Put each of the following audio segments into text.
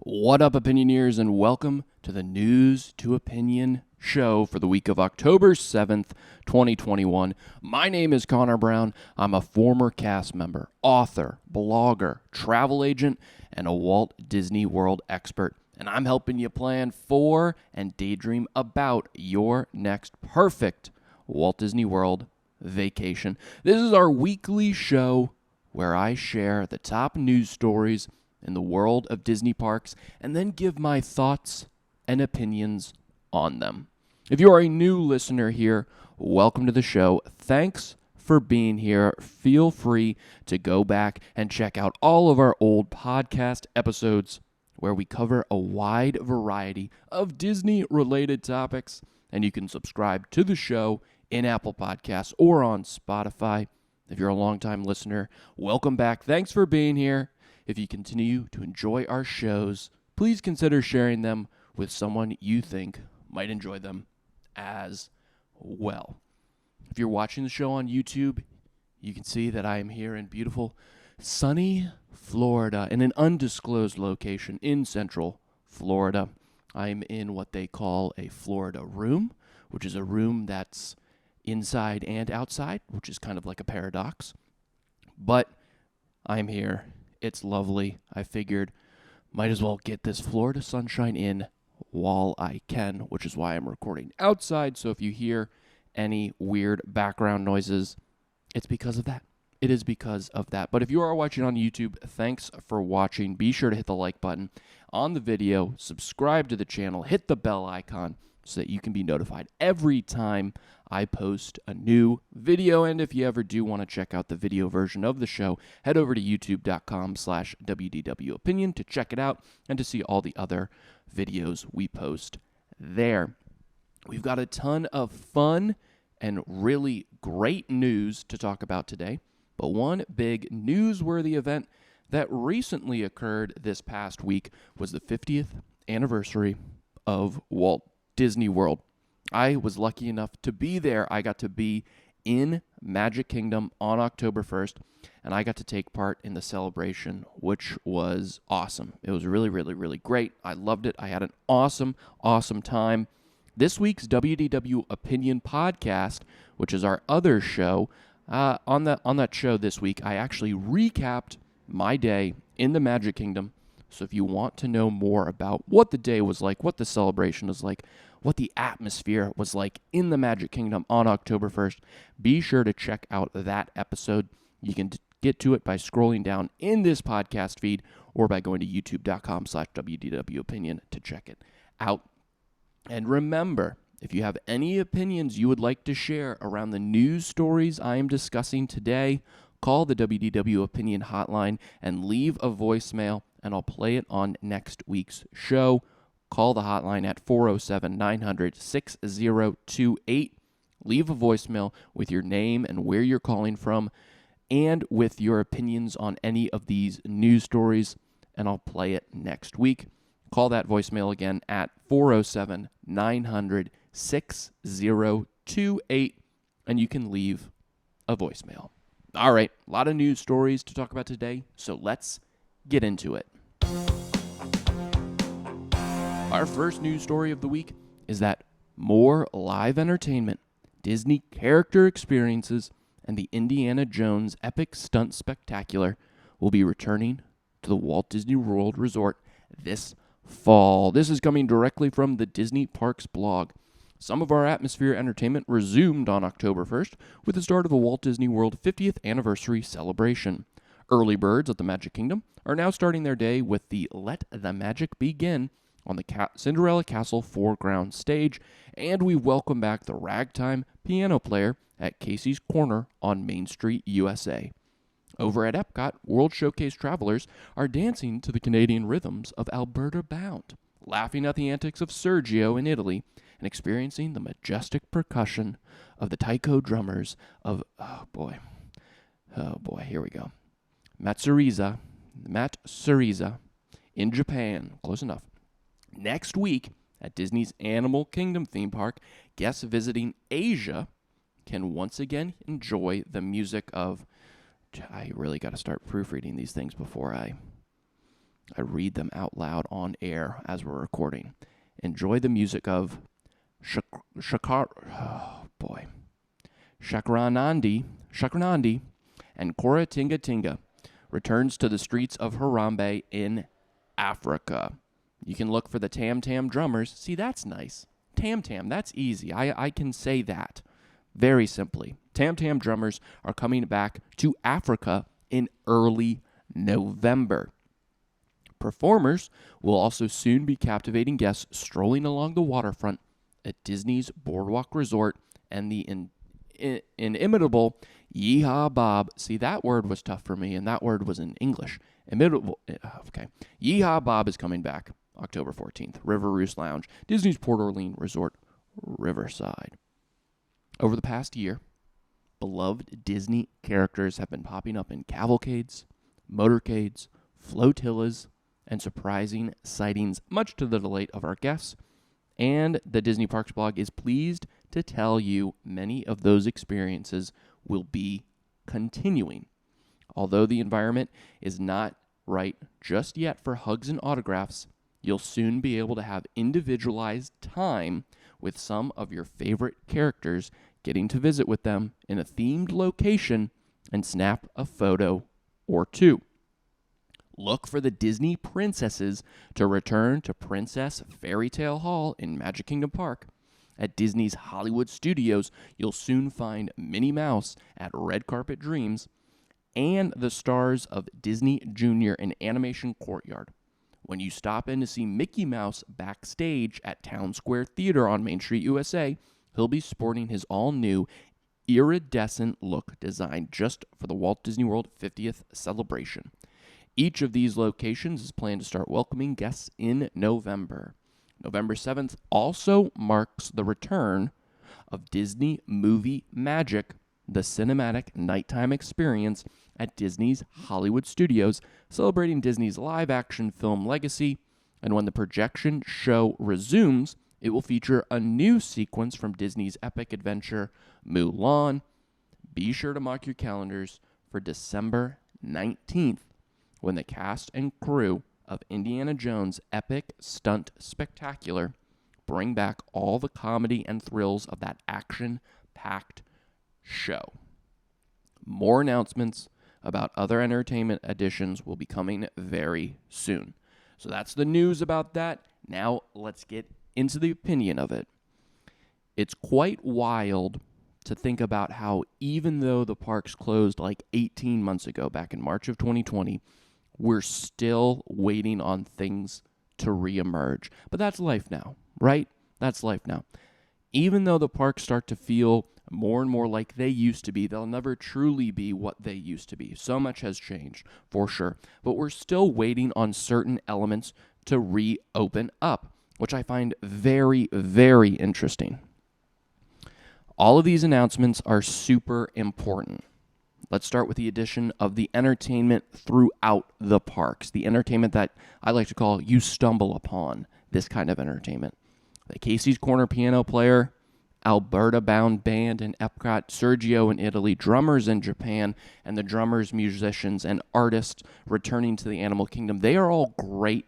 What up, Opinioneers, and welcome to the News to Opinion show for the week of October 7th, 2021. My name is Connor Brown. I'm a former cast member, author, blogger, travel agent, and a Walt Disney World expert. And I'm helping you plan for and daydream about your next perfect Walt Disney World vacation. This is our weekly show where I share the top news stories in the world of Disney parks, and then give my thoughts and opinions on them. If you are a new listener here, welcome to the show. Thanks for being here. Feel free to go back and check out all of our old podcast episodes where we cover a wide variety of Disney-related topics, and you can subscribe to the show in Apple Podcasts or on Spotify. If you're a longtime listener, welcome back. Thanks for being here. If you continue to enjoy our shows, please consider sharing them with someone you think might enjoy them as well. If you're watching the show on YouTube, you can see that I am here in beautiful, sunny Florida in an undisclosed location in Central Florida. I'm in what they call a Florida room, which is a room that's inside and outside, which is kind of like a paradox. But I'm here. It's lovely. I figured might as well get this Florida sunshine in while I can, which is why I'm recording outside. So if you hear any weird background noises, it's because of that. It is because of that. But if you are watching on YouTube, thanks for watching. Be sure to hit the like button on the video, subscribe to the channel, hit the bell icon so that you can be notified every time I post a new video. And if you ever do want to check out the video version of the show, head over to youtube.com/Wdw Opinion to check it out and to see all the other videos we post there. We've got a ton of fun and really great news to talk about today. But one big newsworthy event that recently occurred this past week was the 50th anniversary of Walt Disney World. I was lucky enough to be there. I got to be in Magic Kingdom on October 1st, and I got to take part in the celebration, which was awesome. It was really, really, really great. I loved it. I had an awesome, awesome time. This week's Wdw Opinion Podcast, which is our other show, on that show this week, I actually recapped my day in the Magic Kingdom. So if you want to know more about what the day was like, what the celebration was like, what the atmosphere was like in the Magic Kingdom on October 1st, be sure to check out that episode. You can get to it by scrolling down in this podcast feed or by going to youtube.com/WDW Opinion to check it out. And remember, if you have any opinions you would like to share around the news stories I am discussing today, call the WDW Opinion hotline and leave a voicemail, and I'll play it on next week's show. Call the hotline at 407-900-6028. Leave a voicemail with your name and where you're calling from and with your opinions on any of these news stories, and I'll play it next week. Call that voicemail again at 407-900-6028, and you can leave a voicemail. All right, a lot of news stories to talk about today, so let's get into it. Our first news story of the week is that more live entertainment, Disney character experiences, and the Indiana Jones Epic Stunt Spectacular will be returning to the Walt Disney World Resort this fall. This is coming directly from the Disney Parks blog. Some of our atmosphere entertainment resumed on October 1st with the start of the Walt Disney World 50th anniversary celebration. Early birds at the Magic Kingdom are now starting their day with the Let the Magic Begin on the Cinderella Castle foreground stage, and we welcome back the ragtime piano player at Casey's Corner on Main Street, USA. Over at Epcot, World Showcase travelers are dancing to the Canadian rhythms of Alberta Bound, laughing at the antics of Sergio in Italy, and experiencing the majestic percussion of the taiko drummers of, here we go, Matsuriza in Japan. Close enough. Next week, at Disney's Animal Kingdom theme park, guests visiting Asia can once again enjoy the music of... I really got to start proofreading these things before I I read them out loud on air as we're recording. Enjoy the music of Shakranandi and Kora Tinga Tinga returns to the streets of Harambe in Africa. You can look for the Tam Tam drummers. See, that's nice. Tam Tam, that's easy. I can say that very simply. Tam Tam drummers are coming back to Africa in early November. Performers will also soon be captivating guests strolling along the waterfront at Disney's Boardwalk Resort and the inimitable Yeehaw Bob. See, that word was tough for me, and that word was in English. Imitable. Okay. Yeehaw Bob is coming back October 14th. River Roost Lounge, Disney's Port Orleans Resort, Riverside. Over the past year, beloved Disney characters have been popping up in cavalcades, motorcades, flotillas, and surprising sightings, much to the delight of our guests. And the Disney Parks blog is pleased to tell you many of those experiences will be continuing. Although the environment is not right just yet for hugs and autographs, you'll soon be able to have individualized time with some of your favorite characters, getting to visit with them in a themed location and snap a photo or two. Look for the Disney princesses to return to Princess Fairy Tale Hall in Magic Kingdom Park. At Disney's Hollywood Studios, you'll soon find Minnie Mouse at Red Carpet Dreams and the stars of Disney Junior in Animation Courtyard. When you stop in to see Mickey Mouse backstage at Town Square Theater on Main Street, USA, he'll be sporting his all-new iridescent look designed just for the Walt Disney World 50th celebration. Each of these locations is planned to start welcoming guests in November. November 7th also marks the return of Disney Movie Magic, the cinematic nighttime experience at Disney's Hollywood Studios, celebrating Disney's live-action film legacy. And when the projection show resumes, it will feature a new sequence from Disney's epic adventure, Mulan. Be sure to mark your calendars for December 19th, when the cast and crew of Indiana Jones' epic stunt spectacular bring back all the comedy and thrills of that action-packed show. More announcements about other entertainment additions will be coming very soon. So that's the news about that. Now let's get into the opinion of it. It's quite wild to think about how even though the parks closed like 18 months ago, back in March of 2020, we're still waiting on things to reemerge. But that's life now, right? That's life now. Even though the parks start to feel more and more like they used to be, they'll never truly be what they used to be. So much has changed, for sure. But we're still waiting on certain elements to reopen up, which I find very, very interesting. All of these announcements are super important. Let's start with the addition of the entertainment throughout the parks, the entertainment that I like to call you stumble upon, this kind of entertainment. The Casey's Corner piano player, Alberta-bound band in Epcot, Sergio in Italy, drummers in Japan, and the drummers, musicians, and artists returning to the Animal Kingdom. They are all great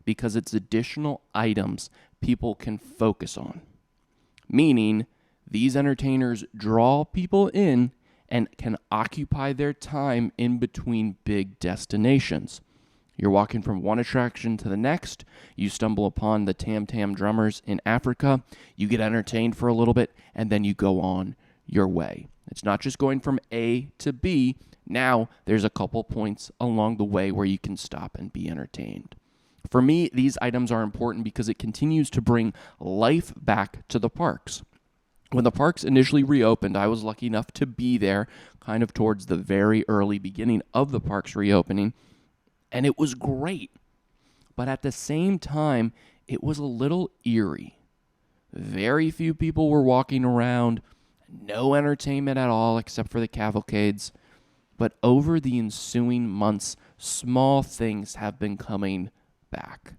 because it's additional items people can focus on, meaning these entertainers draw people in and can occupy their time in between big destinations. You're walking from one attraction to the next, you stumble upon the Tam Tam drummers in Africa, you get entertained for a little bit, and then you go on your way. It's not just going from A to B. Now there's a couple points along the way where you can stop and be entertained. For me, these items are important because it continues to bring life back to the parks. When the parks initially reopened, I was lucky enough to be there kind of towards the very early beginning of the parks reopening, and it was great. But at the same time, it was a little eerie. Very few people were walking around, no entertainment at all except for the cavalcades. But over the ensuing months, small things have been coming back.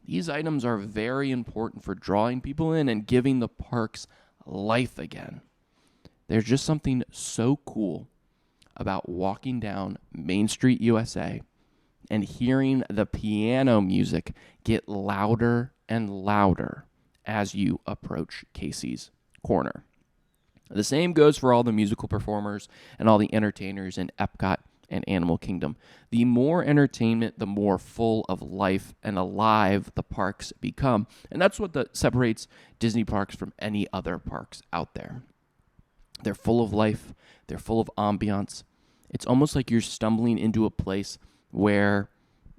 These items are very important for drawing people in and giving the parks life again. There's just something so cool about walking down Main Street, USA, and hearing the piano music get louder and louder as you approach Casey's corner. The same goes for all the musical performers and all the entertainers in Epcot and Animal Kingdom. The more entertainment, the more full of life and alive the parks become. And that's what separates Disney parks from any other parks out there. They're full of life. They're full of ambiance. It's almost like you're stumbling into a place where,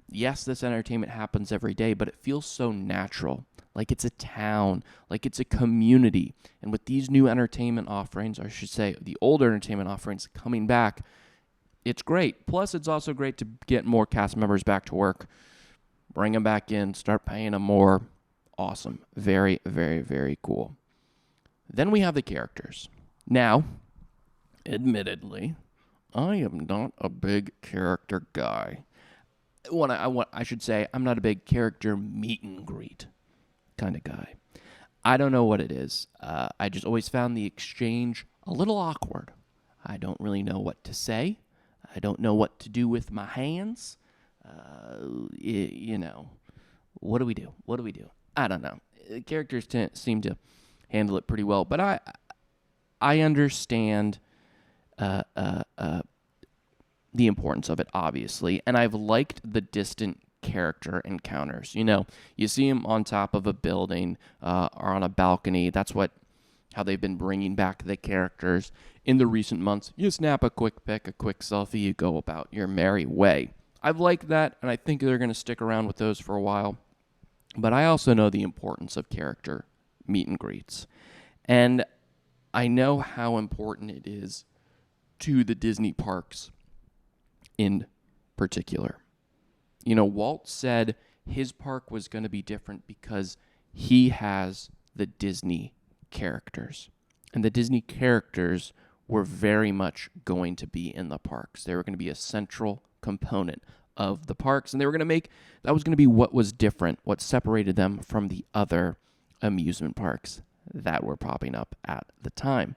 yes, this entertainment happens every day, but it feels so natural. Like it's a town, like it's a community. And with these new entertainment offerings, or I should say the older entertainment offerings coming back, it's great. Plus, it's also great to get more cast members back to work, bring them back in, start paying them more. Awesome. Very, very, very cool. Then we have the characters. Now, admittedly, I am not a big character guy. I should say I'm not a big character meet and greet kind of guy. I don't know what it is. I just always found the exchange a little awkward. I don't really know what to say. I don't know what to do with my hands. What do we do? What do we do? I don't know. Characters seem to handle it pretty well, but I understand the importance of it, obviously, and I've liked the distant character encounters. You see them on top of a building or on a balcony. That's how they've been bringing back the characters in the recent months. You snap a quick pic, a quick selfie, you go about your merry way. I've liked that, and I think they're going to stick around with those for a while. But I also know the importance of character meet and greets. And I know how important it is to the Disney parks in particular. Walt said his park was going to be different because he has the Disney characters. And the Disney characters were very much going to be in the parks. They were going to be a central component of the parks, and that was going to be what was different, what separated them from the other amusement parks that were popping up at the time.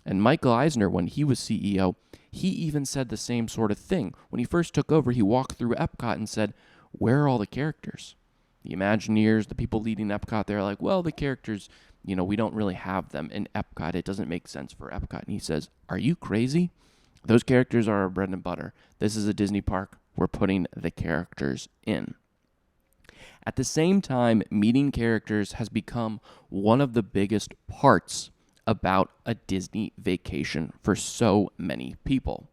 And Michael Eisner, when he was CEO, he even said the same sort of thing. When he first took over, he walked through Epcot and said, "Where are all the characters?" The Imagineers, the people leading Epcot, they're like, "Well, the characters, we don't really have them in Epcot. It doesn't make sense for Epcot." And he says, "Are you crazy? Those characters are our bread and butter. This is a Disney park. We're putting the characters in." At the same time, meeting characters has become one of the biggest parts about a Disney vacation for so many people.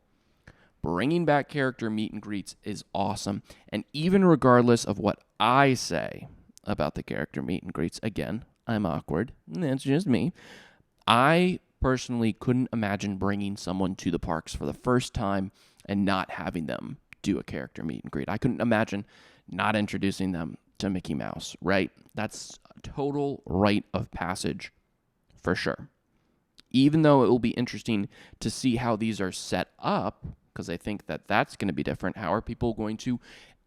Bringing back character meet and greets is awesome. And even regardless of what I say about the character meet and greets, again, I'm awkward. That's just me. I personally couldn't imagine bringing someone to the parks for the first time and not having them do a character meet and greet. I couldn't imagine not introducing them to Mickey Mouse, right? That's a total rite of passage for sure. Even though it will be interesting to see how these are set up, because I think that that's going to be different. How are people going to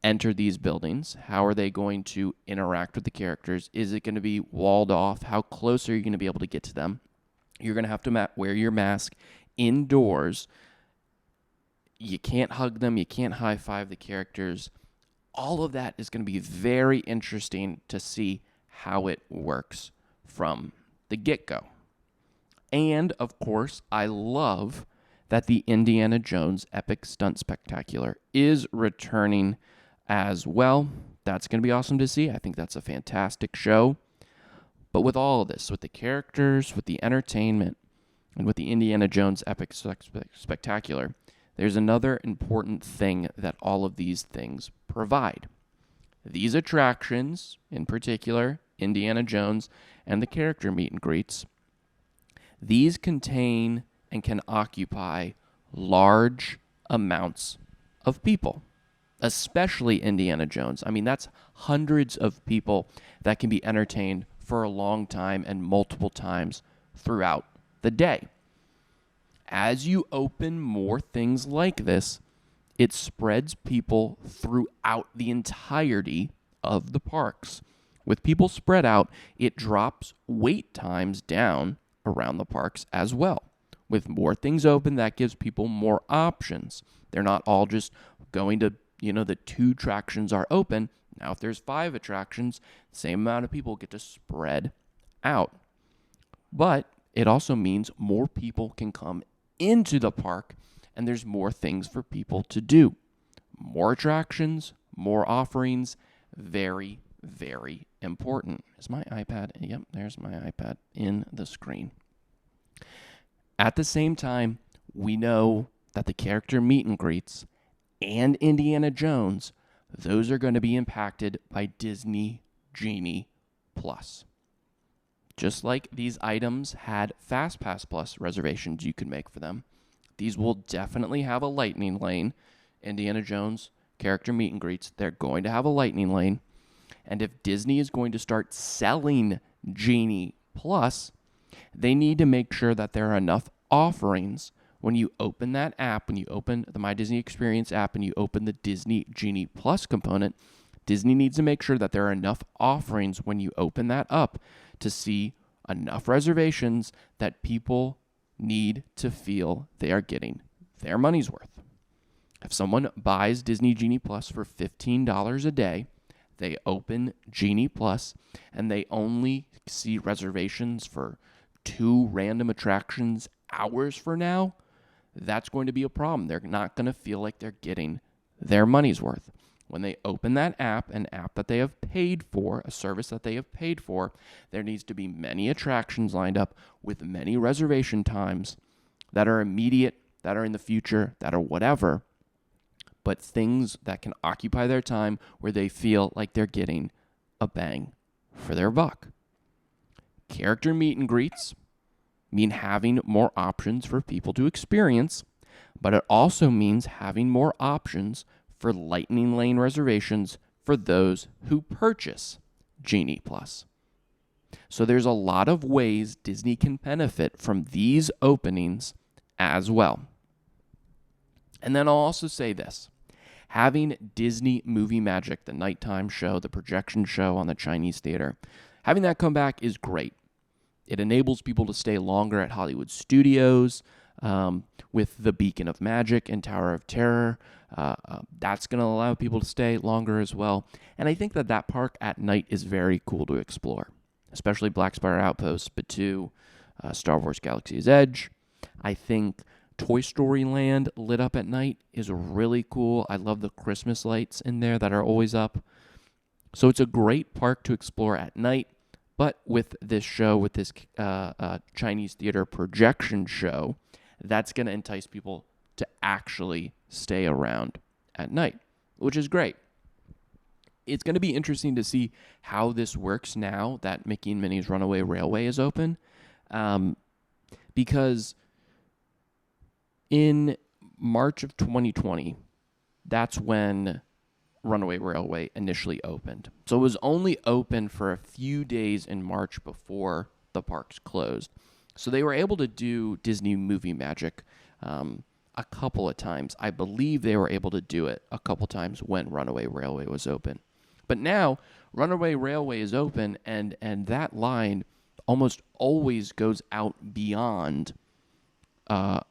enter these buildings? How are they going to interact with the characters? Is it going to be walled off? How close are you going to be able to get to them? You're going to have to wear your mask indoors. You can't hug them. You can't high-five the characters. All of that is going to be very interesting to see how it works from the get-go. And, of course, I love that the Indiana Jones Epic Stunt Spectacular is returning as well. That's going to be awesome to see. I think that's a fantastic show. But with all of this, with the characters, with the entertainment, and with the Indiana Jones Epic Spectacular, there's another important thing that all of these things provide. These attractions, in particular, Indiana Jones and the character meet and greets, these contain and can occupy large amounts of people, especially Indiana Jones. I mean, that's hundreds of people that can be entertained for a long time and multiple times throughout the day. As you open more things like this, it spreads people throughout the entirety of the parks. With people spread out, it drops wait times down around the parks as well. With more things open, that gives people more options. They're not all just going to the 2 attractions are open. Now, if there's 5 attractions, the same amount of people get to spread out. But it also means more people can come into the park, and there's more things for people to do. More attractions, more offerings, very, very important. Is my iPad? Yep, there's my iPad in the screen. At the same time, we know that the character meet and greets and Indiana Jones, those are going to be impacted by Disney Genie Plus. Just like these items had FastPass Plus reservations you could make for them, these will definitely have a lightning lane. Indiana Jones character meet and greets, they're going to have a lightning lane. And if Disney is going to start selling Genie Plus, they need to make sure that there are enough offerings when you open that app, when you open the My Disney Experience app and you open the Disney Genie Plus component. Disney needs to make sure that there are enough offerings when you open that up to see enough reservations that people need to feel they are getting their money's worth. If someone buys Disney Genie Plus for $15 a day, they open Genie Plus, and they only see reservations for 2 random attractions hours from now, that's going to be a problem. They're not going to feel like they're getting their money's worth. When they open that app, an app that they have paid for, a service that they have paid for, there needs to be many attractions lined up with many reservation times that are immediate, that are in the future, that are whatever, but things that can occupy their time where they feel like they're getting a bang for their buck. Character meet and greets mean having more options for people to experience, but it also means having more options for Lightning Lane reservations for those who purchase Genie Plus. So there's a lot of ways Disney can benefit from these openings as well. And then I'll also say this. Having Disney Movie Magic, the nighttime show, the projection show on the Chinese theater, having that come back is great. It enables people to stay longer at Hollywood Studios with the Beacon of Magic and Tower of Terror. That's going to allow people to stay longer as well. And I think that park at night is very cool to explore, especially Black Spire Outpost, Batuu, Star Wars Galaxy's Edge. I think Toy Story Land lit up at night is really cool. I love the Christmas lights in there that are always up. So it's a great park to explore at night. But with this show, with this Chinese theater projection show, that's going to entice people to actually stay around at night, which is great. It's going to be interesting to see how this works now that Mickey and Minnie's Runaway Railway is open. Because in March of 2020, that's when Runaway Railway initially opened. So it was only open for a few days in March before the parks closed. So they were able to do Disney Movie Magic a couple of times. I believe they were able to do it a couple times when Runaway Railway was open. But now Runaway Railway is open, and that line almost always goes out beyond the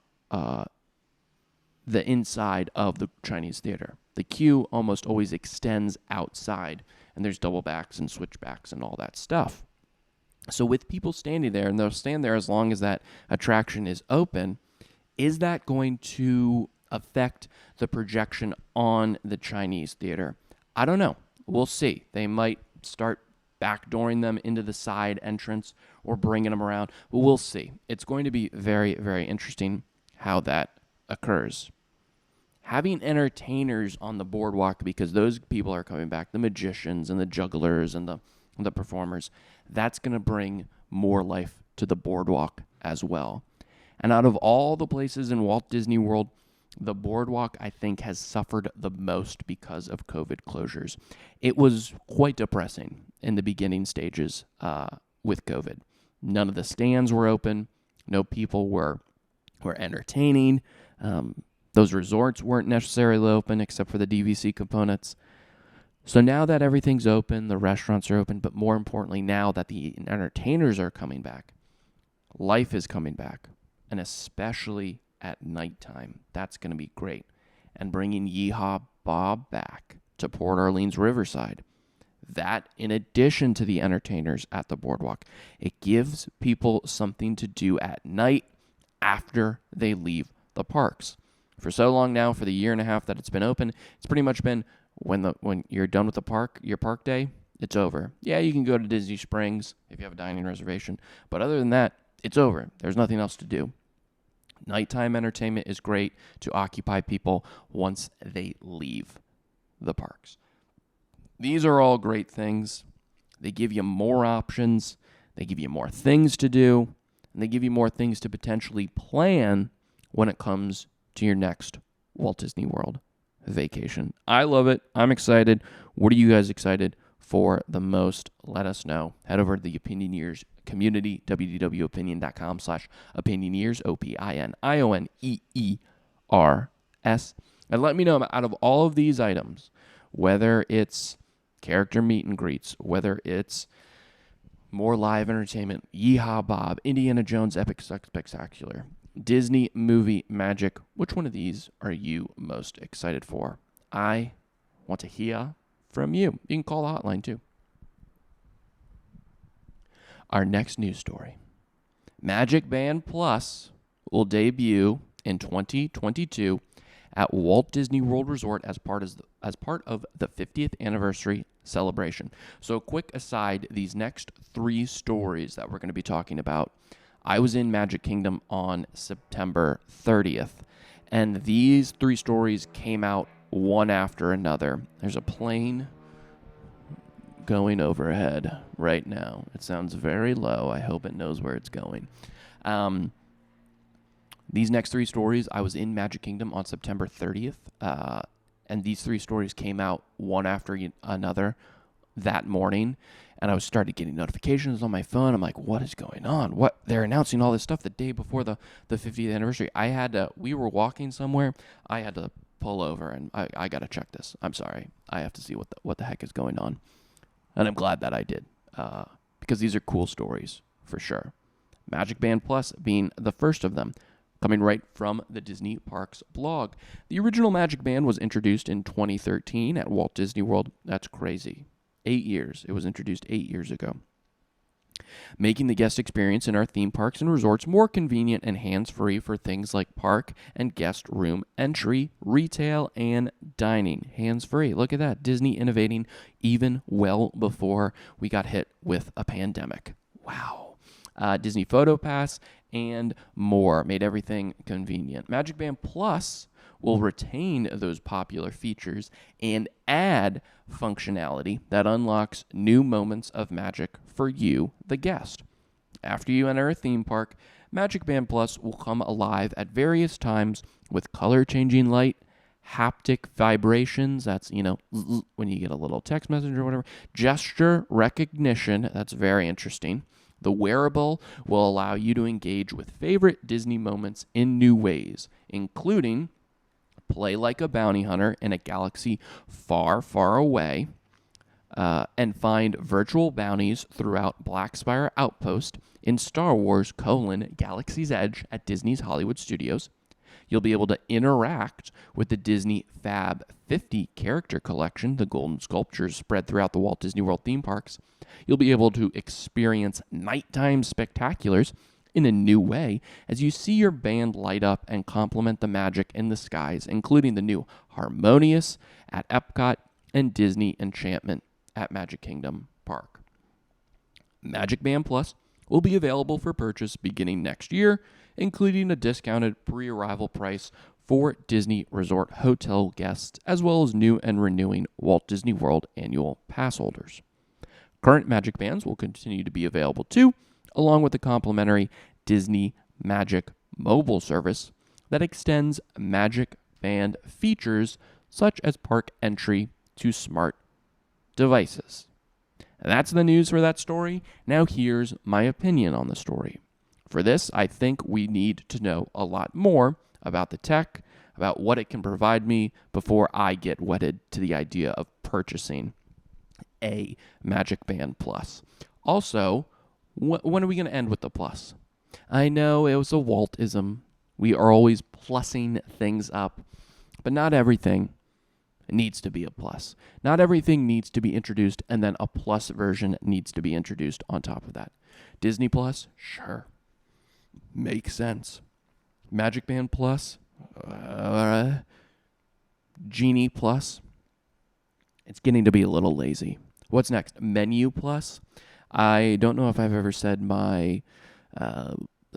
inside of the Chinese theater. The queue almost always extends outside, and there's double backs and switchbacks and all that stuff. So with people standing there, and they'll stand there as long as that attraction is open, is that going to affect the projection on the Chinese theater? I don't know. We'll see. They might start backdooring them into the side entrance or bringing them around, but we'll see. It's going to be very, very interesting how that occurs. Having entertainers on the boardwalk, because those people are coming back, the magicians and the jugglers and the performers, that's going to bring more life to the boardwalk as well. And out of all the places in Walt Disney World, the boardwalk, I think, has suffered the most because of COVID closures. It was quite depressing in the beginning stages with COVID. None of the stands were open. No people were entertaining. Those resorts weren't necessarily open except for the DVC components. So now that everything's open, the restaurants are open, but more importantly, now that the entertainers are coming back, life is coming back, and especially at nighttime. That's going to be great. And bringing Yeehaw Bob back to Port Orleans Riverside. That, in addition to the entertainers at the boardwalk, it gives people something to do at night after they leave the parks. For so long now, for the year and a half that it's been open, it's pretty much been when you're done with the park, your park day, it's over. Yeah, you can go to Disney Springs if you have a dining reservation, but other than that, it's over. There's nothing else to do. Nighttime entertainment is great to occupy people once they leave the parks. These are all great things. They give you more options. They give you more things to do. And they give you more things to potentially plan when it comes to your next Walt Disney World vacation. I love it. I'm excited. What are you guys excited for the most? Let us know. Head over to the Opinioneers community, wdwopinion.com/opinioneers, OPINIONEERS. And let me know, out of all of these items, whether it's character meet and greets, whether it's more live entertainment, Yeehaw Bob, Indiana Jones Epic Spectacular, Disney Movie Magic, which one of these are you most excited for? I want to hear from you. You can call the hotline too. Our next news story. MagicBand Plus will debut in 2022 at Walt Disney World Resort as part of the 50th anniversary celebration. So, quick aside, these next three stories that we're going to be talking about, I was in Magic Kingdom on September 30th, and these three stories came out one after another. There's a plane going overhead right now. It sounds very low. I hope it knows where it's going. These next three stories, I was in Magic Kingdom on September 30th, and these three stories came out one after another that morning, and I was started getting notifications on my phone. I'm like, what is going on? What? They're announcing all this stuff the day before the 50th anniversary. We were walking somewhere. I had to pull over, and I got to check this. I'm sorry. I have to see what the heck is going on. And I'm glad that I did, because these are cool stories, for sure. MagicBand Plus being the first of them, coming right from the Disney Parks blog. The original MagicBand was introduced in 2013 at Walt Disney World. That's crazy. 8 years. It was introduced 8 years ago. Making the guest experience in our theme parks and resorts more convenient and hands-free for things like park and guest room entry, retail, and dining. Hands-free. Look at that. Disney innovating even well before we got hit with a pandemic. Wow. Disney Photo Pass and more made everything convenient. MagicBand Plus will retain those popular features and add functionality that unlocks new moments of magic for you, the guest. After you enter a theme park, MagicBand Plus will come alive at various times with color-changing light, haptic vibrations, that's, when you get a little text message or whatever, gesture recognition, that's very interesting. The wearable will allow you to engage with favorite Disney moments in new ways, including play like a bounty hunter in a galaxy far, far away, and find virtual bounties throughout Blackspire Outpost in Star Wars: Galaxy's Edge at Disney's Hollywood Studios. You'll be able to interact with the Disney Fab 50 character collection, the golden sculptures spread throughout the Walt Disney World theme parks. You'll be able to experience nighttime spectaculars in a new way as you see your band light up and complement the magic in the skies, including the new Harmonious at Epcot and Disney Enchantment at Magic Kingdom Park. MagicBand Plus will be available for purchase beginning next year, including a discounted pre-arrival price for Disney Resort hotel guests, as well as new and renewing Walt Disney World annual pass holders. Current Magic Bands will continue to be available too, along with the complimentary Disney Magic mobile service that extends Magic Band features such as park entry to smart devices. And that's the news for that story. Now here's my opinion on the story. For this, I think we need to know a lot more about the tech, about what it can provide me before I get wedded to the idea of purchasing a MagicBand Plus. Also, when are we going to end with the plus? I know it was a Waltism. We are always plussing things up, but not everything needs to be a plus. Not everything needs to be introduced, and then a plus version needs to be introduced on top of that. Disney Plus, sure. Makes sense. MagicBand Plus, Genie Plus. It's getting to be a little lazy. What's next? Menu Plus. I don't know if I've ever said my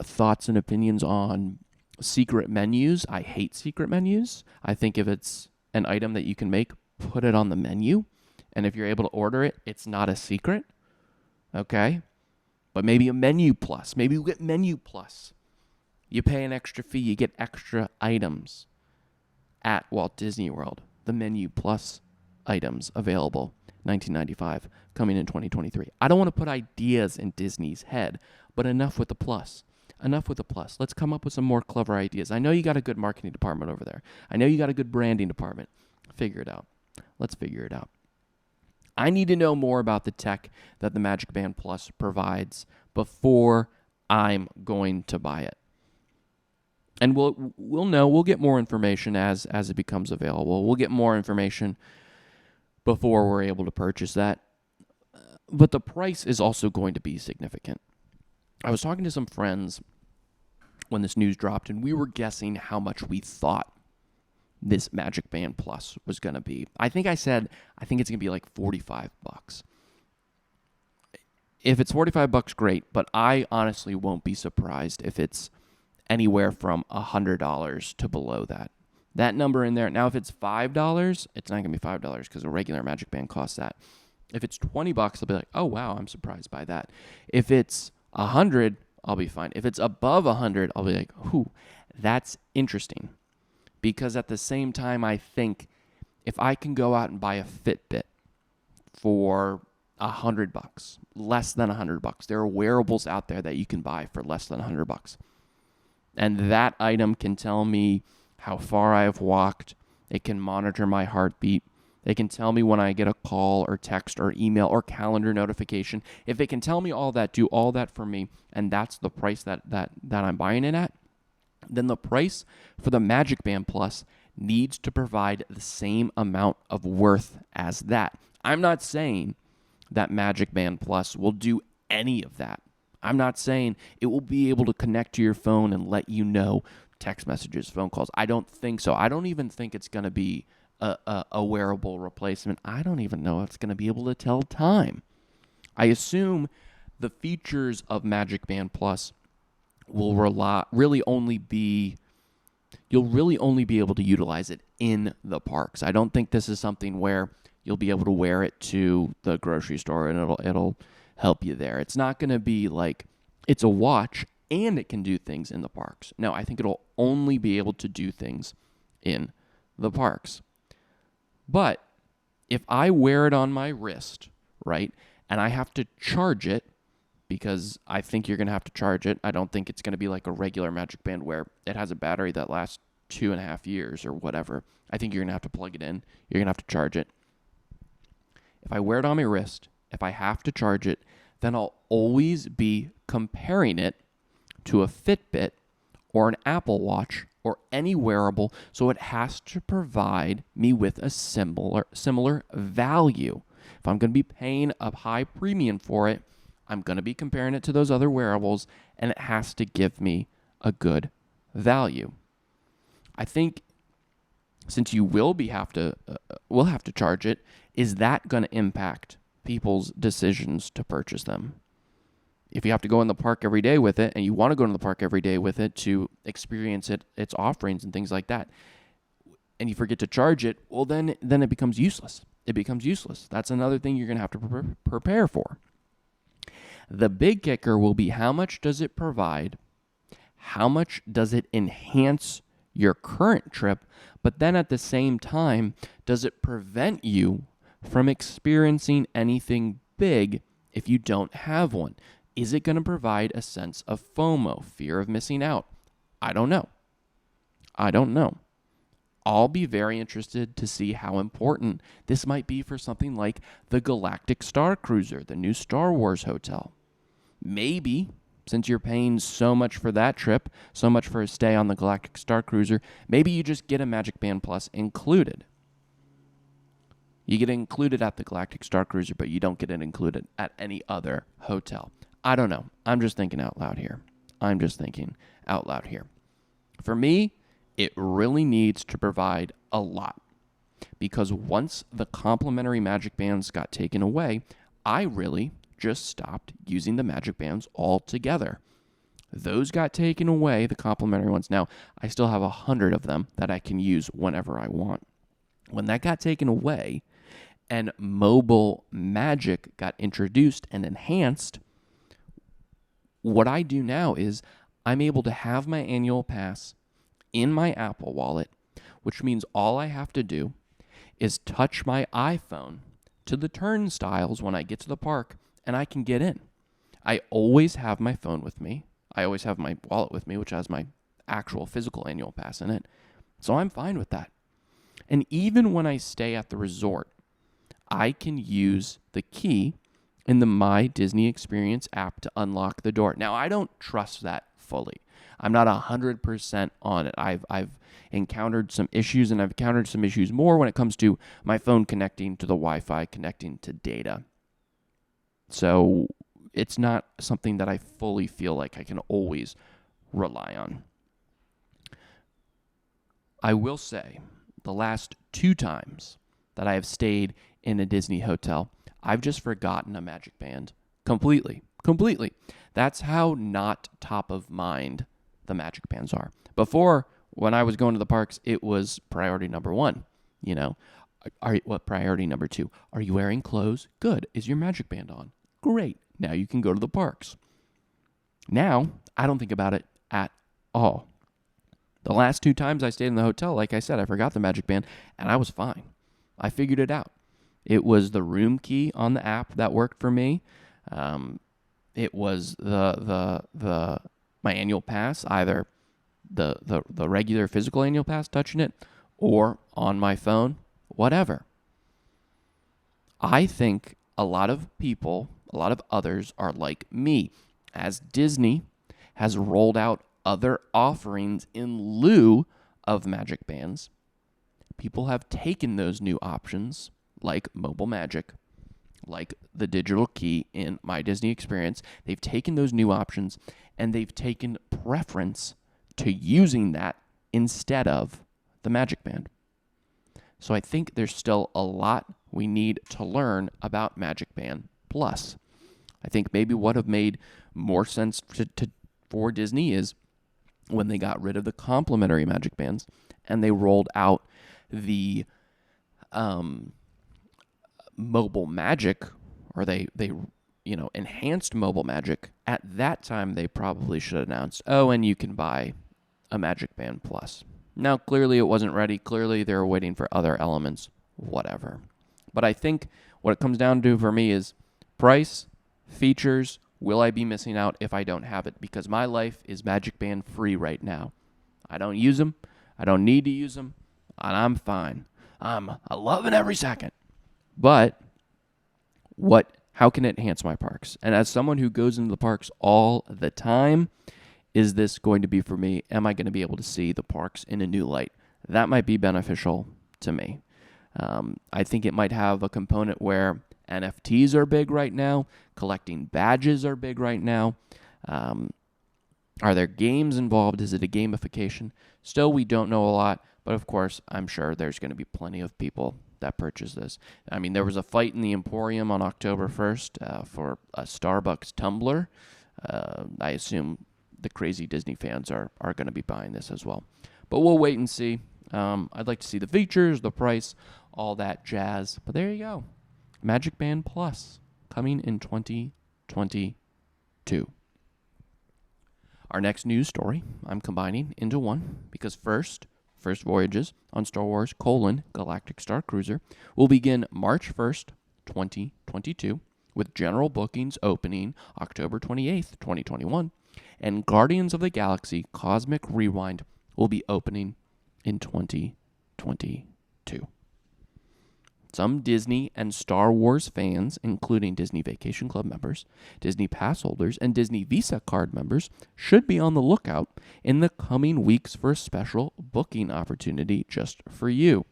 thoughts and opinions on secret menus. I hate secret menus. I think if it's an item that you can make, put it on the menu. And if you're able to order it, it's not a secret. Okay? But maybe a Menu Plus. Maybe you get Menu Plus. You pay an extra fee, you get extra items at Walt Disney World. The Menu Plus items available, $19.95, coming in 2023. I don't want to put ideas in Disney's head, but enough with the plus. Enough with the plus. Let's come up with some more clever ideas. I know you got a good marketing department over there. I know you got a good branding department. Figure it out. Let's figure it out. I need to know more about the tech that the MagicBand Plus provides before I'm going to buy it. And we'll know. We'll get more information as it becomes available. We'll get more information before we're able to purchase that. But the price is also going to be significant. I was talking to some friends when this news dropped, and we were guessing how much we thought this MagicBand Plus was going to be. I think it's going to be like $45. If it's $45, great, but I honestly won't be surprised if it's anywhere from $100 to below that. That number in there. Now, if it's $5, it's not going to be $5 because a regular MagicBand costs that. If it's $20, I'll be like, oh, wow, I'm surprised by that. If it's $100, I'll be fine. If it's above $100, I'll be like, ooh, that's interesting. Because at the same time, I think if I can go out and buy a Fitbit for $100, less than $100, there are wearables out there that you can buy for less than $100. And that item can tell me how far I've walked. It can monitor my heartbeat. It can tell me when I get a call or text or email or calendar notification. If it can tell me all that, do all that for me, and that's the price that I'm buying it at, then the price for the MagicBand Plus needs to provide the same amount of worth as that. I'm not saying that MagicBand Plus will do any of that. I'm not saying it will be able to connect to your phone and let you know text messages, phone calls. I don't think so. I don't even think it's going to be a wearable replacement. I don't even know if it's going to be able to tell time. I assume the features of MagicBand Plus will really only be able to utilize it in the parks. I don't think this is something where you'll be able to wear it to the grocery store and it'll help you there. It's not going to be like it's a watch and it can do things in the parks. No, I think it'll only be able to do things in the parks. But if I wear it on my wrist, right, and I have to charge it, because I think you're going to have to charge it. I don't think it's going to be like a regular MagicBand where it has a battery that lasts 2.5 years or whatever. I think you're going to have to plug it in. You're going to have to charge it. If I wear it on my wrist, if I have to charge it, then I'll always be comparing it to a Fitbit or an Apple Watch or any wearable, so it has to provide me with a similar value. If I'm going to be paying a high premium for it, I'm going to be comparing it to those other wearables, and it has to give me a good value. I think since you will have to charge it, is that going to impact people's decisions to purchase them? If you have to go in the park every day with it, and you want to go to the park every day with it to experience its offerings and things like that, and you forget to charge it, well, then it becomes useless. It becomes useless. That's another thing you're going to have to prepare for. The big kicker will be how much does it provide? How much does it enhance your current trip? But then at the same time, does it prevent you from experiencing anything big if you don't have one? Is it going to provide a sense of FOMO, fear of missing out? I don't know. I'll be very interested to see how important this might be for something like the Galactic Starcruiser, the new Star Wars hotel. Maybe, since you're paying so much for that trip, so much for a stay on the Galactic Starcruiser, maybe you just get a MagicBand Plus included. You get it included at the Galactic Starcruiser, but you don't get it included at any other hotel. I don't know. I'm just thinking out loud here. For me, it really needs to provide a lot. Because once the complimentary Magic Bands got taken away, I really just stopped using the Magic Bands altogether. Those got taken away, the complimentary ones. Now, I still have 100 of them that I can use whenever I want. When that got taken away and mobile magic got introduced and enhanced, what I do now is I'm able to have my annual pass in my Apple Wallet, which means all I have to do is touch my iPhone to the turnstiles when I get to the park, and I can get in. I always have my phone with me. I always have my wallet with me, which has my actual physical annual pass in it. So I'm fine with that. And even when I stay at the resort, I can use the key in the My Disney Experience app to unlock the door. Now, I don't trust that fully. I'm not 100% on it. I've encountered some issues, and I've encountered some issues more when it comes to my phone connecting to the Wi-Fi, connecting to data. So it's not something that I fully feel like I can always rely on. I will say, the last 2 times that I have stayed in a Disney hotel, I've just forgotten a Magic Band completely. That's how not top of mind the Magic Bands are. Before, when I was going to the parks, it was priority number 1. You know, what priority number 2? Are you wearing clothes? Good. Is your Magic Band on? Great. Now you can go to the parks. Now, I don't think about it at all. The last 2 times I stayed in the hotel, like I said, I forgot the Magic Band, and I was fine. I figured it out. It was the room key on the app that worked for me. It was my annual pass, either the regular physical annual pass, touching it, or on my phone, whatever. I think a lot of people, a lot of others are like me. As Disney has rolled out other offerings in lieu of Magic Bands, people have taken those new options, like mobile magic, like the digital key in My Disney Experience. They've taken those new options and they've taken preference to using that instead of the Magic Band. So I think there's still a lot we need to learn about Magic Band Plus. I think maybe what have made more sense for Disney is when they got rid of the complimentary Magic Bands and they rolled out the mobile magic, or they enhanced mobile magic. At that time, they probably should have announced, and you can buy a Magic Band Plus. Now, clearly it wasn't ready. Clearly they were waiting for other elements, whatever. But I think what it comes down to for me is price, features. Will I be missing out if I don't have it? Because my life is Magic Band free right now. I don't use them. I don't need to use them. And I'm fine. I'm loving every second. But how can it enhance my parks? And as someone who goes into the parks all the time, is this going to be for me? Am I going to be able to see the parks in a new light? That might be beneficial to me. I think it might have a component where NFTs are big right now. Collecting badges are big right now. Are there games involved? Is it a gamification? Still, we don't know a lot. But of course, I'm sure there's going to be plenty of people that purchase this. I mean, there was a fight in the Emporium on October 1st for a Starbucks tumbler. I assume the crazy Disney fans are going to be buying this as well. But we'll wait and see. I'd like to see the features, the price, all that jazz. But there you go. Magic Band Plus coming in 2022. Our next news story I'm combining into one because First Voyages on Star Wars: Galactic Starcruiser will begin March 1st, 2022, with general bookings opening October 28th, 2021, and Guardians of the Galaxy Cosmic Rewind will be opening in 2022. Some Disney and Star Wars fans, including Disney Vacation Club members, Disney Pass holders, and Disney Visa card members, should be on the lookout in the coming weeks for a special booking opportunity just for you.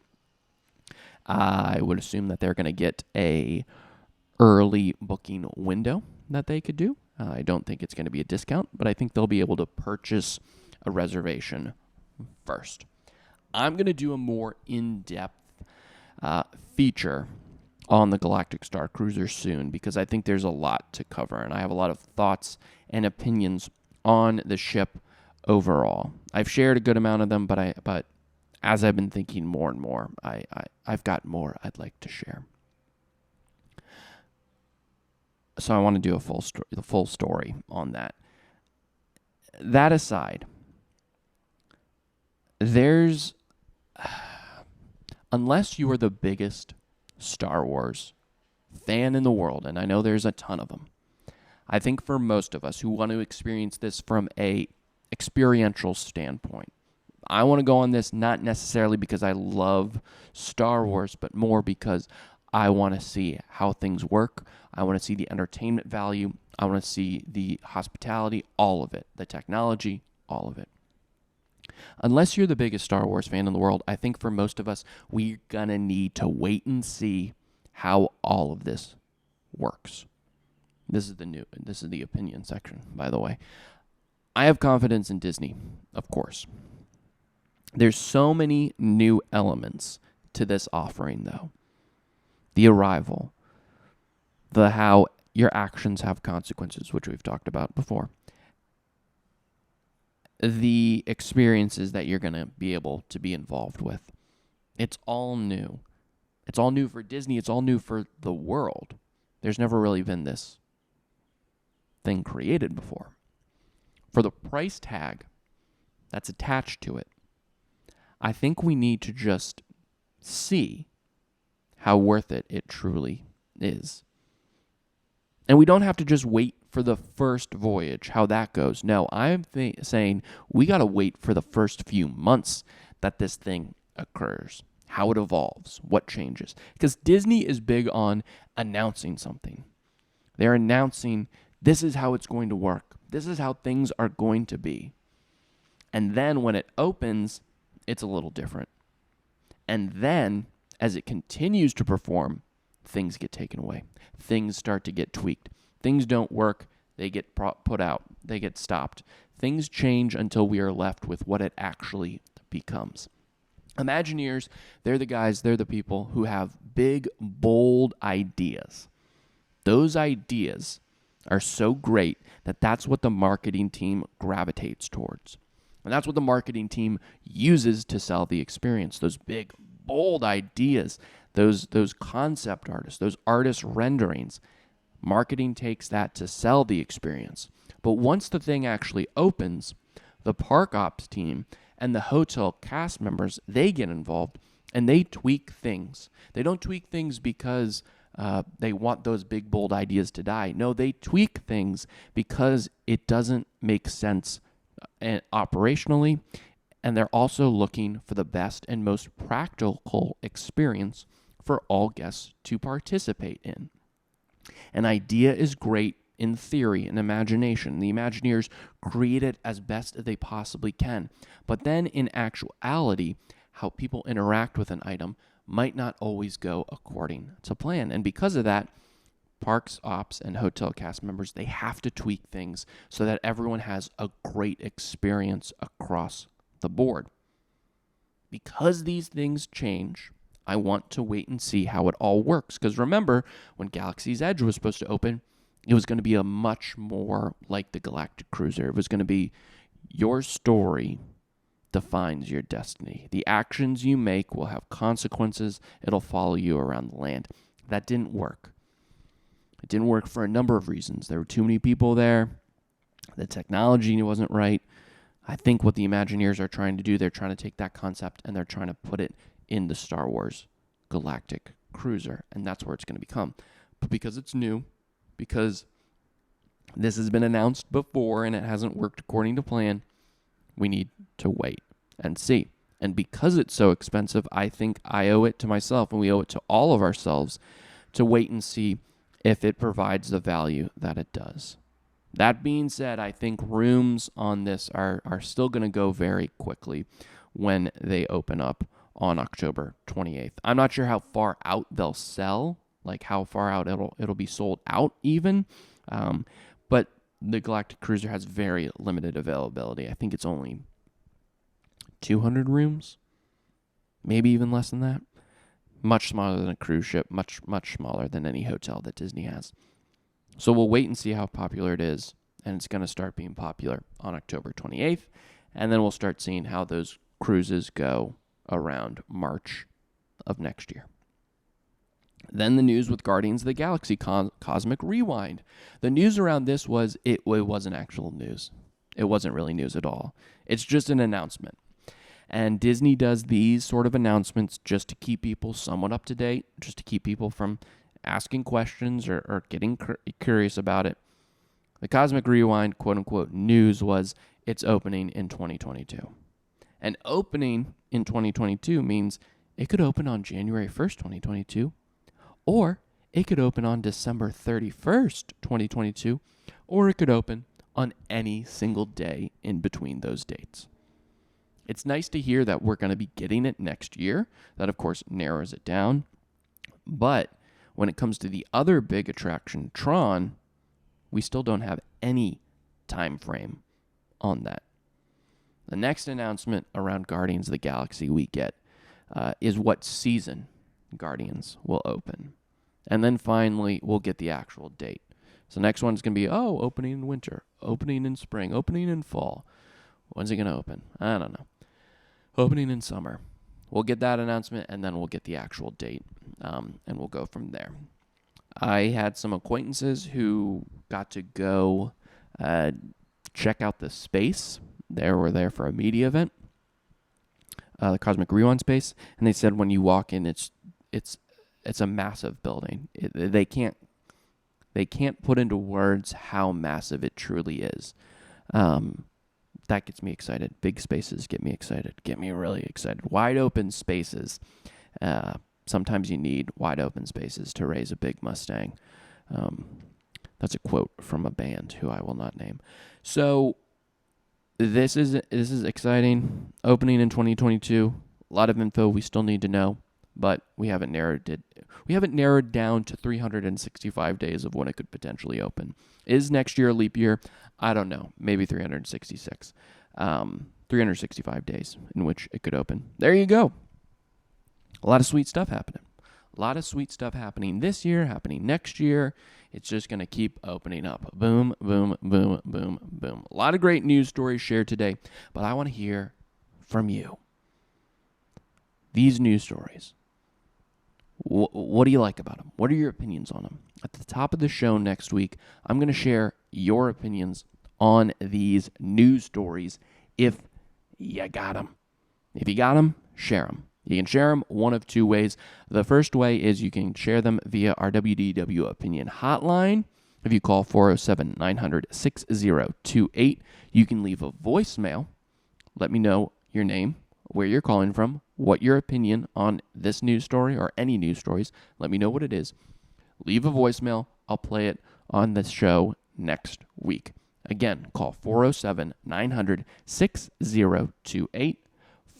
I would assume that they're going to get a early booking window that they could do. I don't think it's going to be a discount, but I think they'll be able to purchase a reservation first. I'm going to do a more in-depth feature on the Galactic Starcruiser soon because I think there's a lot to cover, and I have a lot of thoughts and opinions on the ship overall. I've shared a good amount of them, but as I've been thinking more and more, I've got more I'd like to share. So I want to do the full story on that. That aside, unless you are the biggest Star Wars fan in the world, and I know there's a ton of them, I think for most of us who want to experience this from a experiential standpoint, I want to go on this not necessarily because I love Star Wars, but more because I want to see how things work. I want to see the entertainment value. I want to see the hospitality, all of it, the technology, all of it. Unless you're the biggest Star Wars fan in the world, I think for most of us, we're going to need to wait and see how all of this works. This is the opinion section, by the way. I have confidence in Disney, of course. There's so many new elements to this offering, though. The arrival, the how your actions have consequences, which we've talked about before. The experiences that you're going to be able to be involved with. It's all new. It's all new for Disney. It's all new for the world. There's never really been this thing created before. For the price tag that's attached to it, I think we need to just see how worth it truly is. And we don't have to just wait for the first voyage, how that goes. No, I'm saying we got to wait for the first few months that this thing occurs, how it evolves, what changes. Because Disney is big on announcing something. They're announcing this is how it's going to work. This is how things are going to be. And then when it opens, it's a little different. And then as it continues to perform, things get taken away. Things start to get tweaked. Things don't work. They get put out. They get stopped. Things change until we are left with what it actually becomes. Imagineers, they're the guys, they're the people who have big, bold ideas. Those ideas are so great that that's what the marketing team gravitates towards. And that's what the marketing team uses to sell the experience. Those big, bold ideas, those concept artists, those artist renderings. Marketing takes that to sell the experience. But once the thing actually opens, the park ops team and the hotel cast members, they get involved and they tweak things. They don't tweak things because they want those big, bold ideas to die. No, they tweak things because it doesn't make sense operationally, and they're also looking for the best and most practical experience for all guests to participate in. An idea is great in theory and imagination. The Imagineers create it as best as they possibly can. But then in actuality, how people interact with an item might not always go according to plan. And because of that, parks ops and hotel cast members, they have to tweak things so that everyone has a great experience across the board. Because these things change, I want to wait and see how it all works. Because remember, when Galaxy's Edge was supposed to open, it was going to be a much more like the Galactic Cruiser. It was going to be your story defines your destiny. The actions you make will have consequences. It'll follow you around the land. That didn't work. It didn't work for a number of reasons. There were too many people there. The technology wasn't right. I think what the Imagineers are trying to do, they're trying to take that concept and they're trying to put it in the Star Wars Galactic Cruiser. And that's where it's going to become. But because it's new, because this has been announced before and it hasn't worked according to plan, we need to wait and see. And because it's so expensive, I think I owe it to myself and we owe it to all of ourselves to wait and see if it provides the value that it does. That being said, I think rooms on this are still going to go very quickly when they open up on October 28th. I'm not sure how far out they'll sell, like how far out it'll be sold out even. But the Galactic Cruiser has very limited availability. I think it's only 200 rooms, maybe even less than that. Much smaller than a cruise ship, much smaller than any hotel that Disney has. So we'll wait and see how popular it is, and it's going to start being popular on October 28th, and then we'll start seeing how those cruises go around March of next year. Then the news with Guardians of the Galaxy Cosmic Rewind. The news around this was it wasn't actual news. It wasn't really news at all. It's just an announcement. And Disney does these sort of announcements just to keep people somewhat up to date, just to keep people from asking questions or getting curious about it. The Cosmic Rewind, quote-unquote, news was it's opening in 2022. And opening in 2022 means it could open on January 1st, 2022, or it could open on December 31st, 2022, or it could open on any single day in between those dates. It's nice to hear that we're going to be getting it next year. That, of course, narrows it down. But when it comes to the other big attraction, Tron, we still don't have any time frame on that. The next announcement around Guardians of the Galaxy we get is what season Guardians will open. And then finally, we'll get the actual date. So the next one's going to be, opening in winter, opening in spring, opening in fall. When's it going to open? I don't know. Opening in summer. We'll get that announcement, and then we'll get the actual date, and we'll go from there. I had some acquaintances who got to go check out the space. They were there for a media event, the Cosmic Rewind space, and they said when you walk in, it's a massive building. They can't put into words how massive it truly is. That gets me excited. Big spaces get me excited. Get me really excited. Wide open spaces. Sometimes you need wide open spaces to raise a big Mustang. That's a quote from a band who I will not name. So this is exciting. Opening in 2022. A lot of info we still need to know, but we haven't narrowed it. We haven't narrowed down to 365 days of when it could potentially open. Is next year a leap year? I don't know. Maybe 366. 365 days in which it could open. There you go. A lot of sweet stuff happening. A lot of sweet stuff happening this year, happening next year. It's just going to keep opening up. Boom, boom, boom, boom, boom. A lot of great news stories shared today, but I want to hear from you. These news stories. What do you like about them? What are your opinions on them? At the top of the show next week, I'm going to share your opinions on these news stories if you got them. If you got them, share them. You can share them one of two ways. The first way is you can share them via our Wdw Opinion hotline. If you call 407-900-6028, you can leave a voicemail. Let me know your name, where you're calling from, what your opinion on this news story or any news stories. Let me know what it is. Leave a voicemail. I'll play it on the show next week. Again, call 407-900-6028,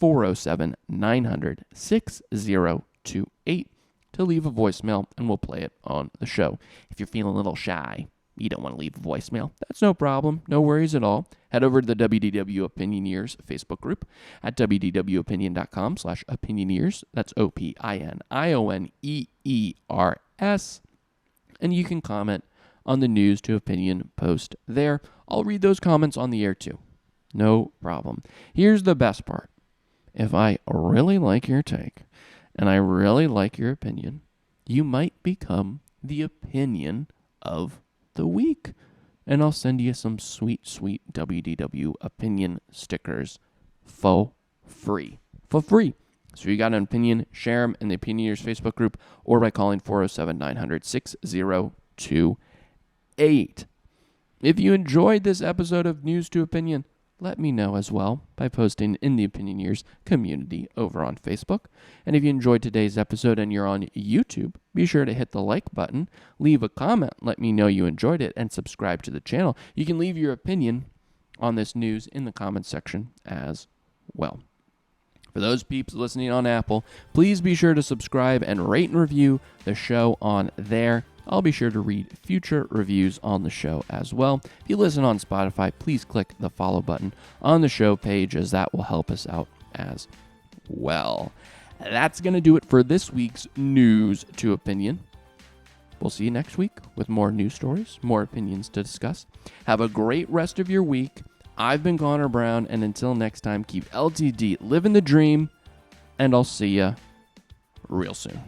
407-900-6028 to leave a voicemail, and we'll play it on the show. If you're feeling a little shy, you don't want to leave a voicemail, that's no problem. No worries at all. Head over to the Wdw Opinion Facebook group at wdwopinion.com/opinioneers. That's OPINIONEERS. And you can comment on the News to Opinion post there. I'll read those comments on the air too. No problem. Here's the best part. If I really like your take and I really like your opinion, you might become the opinion of the week. And I'll send you some sweet, sweet WDW opinion stickers for free. For free. So you got an opinion, share them in the Opinioneers Facebook group or by calling 407-900-6028. If you enjoyed this episode of News to Opinion, let me know as well by posting in the Opinioneers community over on Facebook. And if you enjoyed today's episode and you're on YouTube, be sure to hit the like button, leave a comment, let me know you enjoyed it, and subscribe to the channel. You can leave your opinion on this news in the comments section as well. For For those peeps listening on Apple, please be sure to subscribe and rate and review the show on there. I'll be sure to read future reviews on the show as well. If you listen on Spotify, please click the follow button on the show page, as that will help us out as well. That's going to do it for this week's News to Opinion. We'll see you next week with more news stories, more opinions to discuss. Have a great rest of your week. I've been Connor Brown, and until next time, keep LTD living the dream, and I'll see ya real soon.